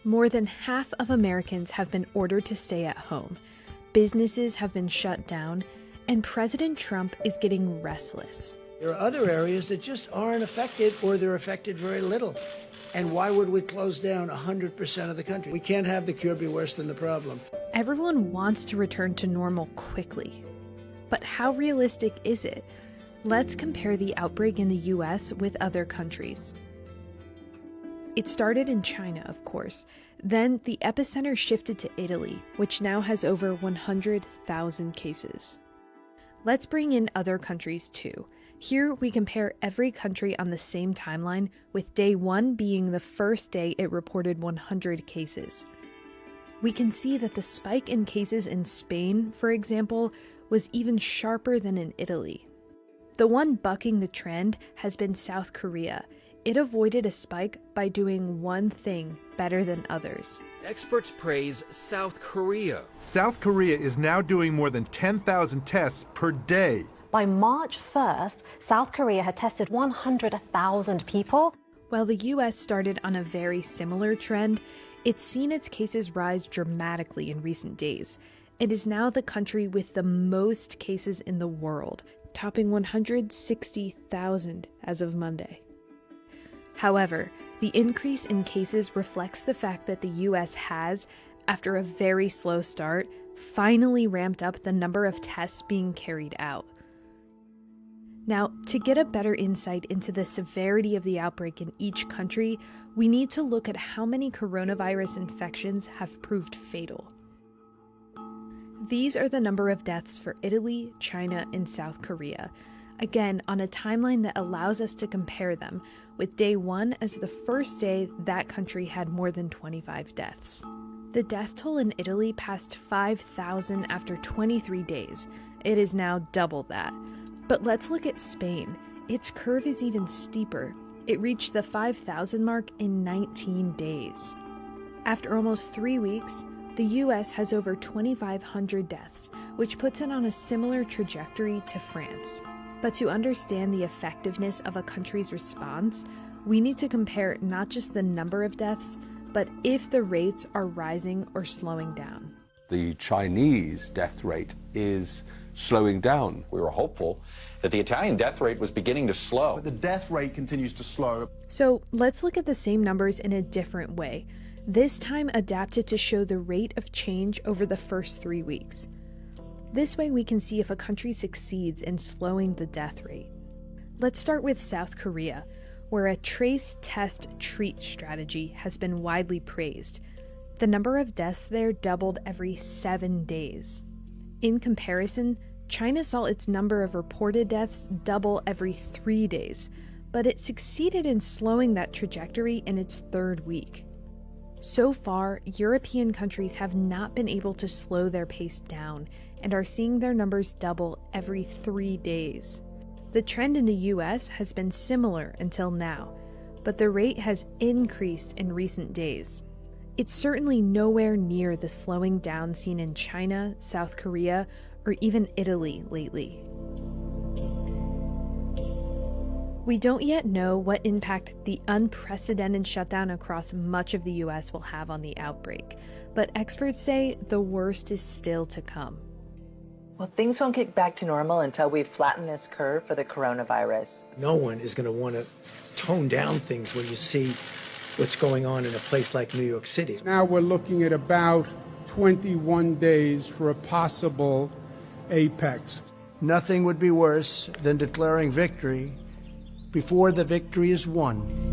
More than half of Americans have been ordered to stay at home. Businesses have been shut down, and President Trump is getting restless. There are other areas that just aren't affected, or they're affected very little. And why would we close down 100% of the country? We can't have the cure be worse than the problem. Everyone wants to return to normal quickly. But how realistic is it? Let's compare the outbreak in the US with other countries. It started in China, of course. Then the epicenter shifted to Italy, which now has over 100,000 cases. Let's bring in other countries too. Here we compare every country on the same timeline, with day 1 being the first day it reported 100 cases. We can see that the spike in cases in Spain, for example, was even sharper than in Italy. The one bucking the trend has been South Korea. It avoided a spike by doing one thing better than others. Experts praise South Korea. South Korea is now doing more than 10,000 tests per day. By March 1st, South Korea had tested 100,000 people. While the US started on a very similar trend, it's seen its cases rise dramatically in recent days. It is now the country with the most cases in the world, topping 160,000 as of Monday. However, the increase in cases reflects the fact that the US has, after a very slow start, finally ramped up the number of tests being carried out. Now, to get a better insight into the severity of the outbreak in each country, we need to look at how many coronavirus infections have proved fatal. These are the number of deaths for Italy, China, and South Korea. Again, on a timeline that allows us to compare them, with day 1 as the first day that country had more than 25 deaths. The death toll in Italy passed 5,000 after 23 days. It is now double that. But let's look at Spain. Its curve is even steeper. It reached the 5,000 mark in 19 days. After almost 3 weeks, the US has over 2,500 deaths, which puts it on a similar trajectory to France. But to understand the effectiveness of a country's response, we need to compare not just the number of deaths, but if the rates are rising or slowing down. The Chinese death rate is slowing down. We were hopeful that the Italian death rate was beginning to slow. But the death rate continues to slow. So let's look at the same numbers in a different way, this time adapted to show the rate of change over the first 3 weeks. This way we can see if a country succeeds in slowing the death rate. Let's start with South Korea, where a trace, test, treat strategy has been widely praised. The number of deaths there doubled every 7 days. In comparison, China saw its number of reported deaths double every 3 days, but it succeeded in slowing that trajectory in its 3rd week. So far, European countries have not been able to slow their pace down and are seeing their numbers double every 3 days. The trend in the US has been similar until now, but the rate has increased in recent days. It's certainly nowhere near the slowing down seen in China, South Korea, or even Italy lately. We don't yet know what impact the unprecedented shutdown across much of the US will have on the outbreak, but experts say the worst is still to come. Well, things won't get back to normal until we flatten this curve for the coronavirus. No one is going to want to tone down things when you see what's going on in a place like New York City. Now we're looking at about 21 days for a possible apex. Nothing would be worse than declaring victory before the victory is won.